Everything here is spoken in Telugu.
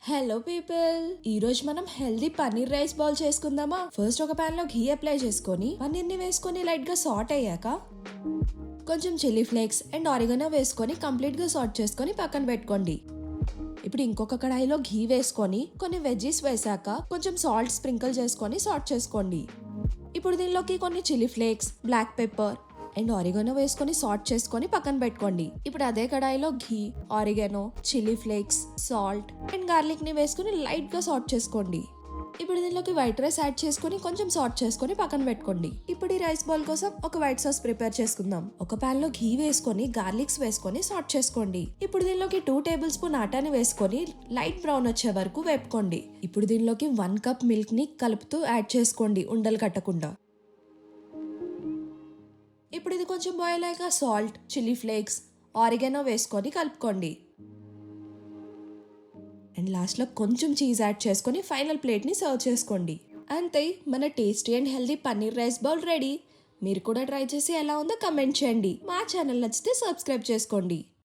హలో పీపుల్, ఈ రోజు మనం హెల్దీ పన్నీర్ రైస్ బౌల్ చేసుకుందామా. ఫస్ట్ ఒక పాన్ లో ఘీ అప్లై చేసుకొని పన్నీర్ ని వేసుకొని లైట్ గా సాట్ అయ్యాక కొంచెం చిల్లీ ఫ్లేక్స్ అండ్ ఆరిగనో వేసుకొని కంప్లీట్ గా సాట్ చేసుకొని పక్కన పెట్టుకోండి. ఇప్పుడు ఇంకొక కడాయిలో ఘీ వేసుకొని కొన్ని వెజ్జీస్ వేసాక కొంచెం సాల్ట్ స్ప్రింకిల్ చేసుకొని సాట్ చేసుకోండి. ఇప్పుడు దీనిలోకి కొన్ని chilli flakes, black pepper and oregano వేసుకొని సాట్ చేసుకొని పక్కన పెట్టుకోండి. ఇప్పుడు అదే కడాయిలో ghee, oregano, chilli flakes, salt and garlic ని వేసుకొని లైట్ గా సాట్ చేసుకోండి. ఇప్పుడు దీనిలోకి వైట్ రైస్ యాడ్ చేసుకొని కొంచెం సాట్ చేసుకొని పక్కన పెట్టుకోండి. ఇప్పుడు ఈ రైస్ బౌల్ కోసం ఒక వైట్ సాస్ ప్రిపేర్ చేసుకుందాం. ఒక పాన్ లో ఘీ వేసుకొని గార్లిక్స్ వేసుకొని సాట్ చేసుకోండి. ఇప్పుడు దీనిలోకి 2 టేబుల్ స్పూన్ ఆటాని వేసుకొని లైట్ బ్రౌన్ వచ్చే వరకు వేపుకోండి. ఇప్పుడు దీనిలోకి 1 కప్ మిల్క్ ని కలుపుతూ యాడ్ చేసుకోండి ఉండలు కట్టకుండా. ఇప్పుడు ఇది కొంచెం బాయిల్ అయ్యాక సాల్ట్, చిల్లీ ఫ్లేక్స్, ఆరిగనో వేసుకొని కలుపుకోండి. అండ్ లాస్ట్లో కొంచెం చీజ్ యాడ్ చేసుకొని ఫైనల్ ప్లేట్ని సర్వ్ చేసుకోండి. అంతే, మన tasty and healthy paneer rice bowl ready. మీరు కూడా ట్రై చేసి ఎలా ఉందో కమెంట్ చేయండి. మా ఛానల్ నచ్చితే సబ్స్క్రైబ్ చేసుకోండి.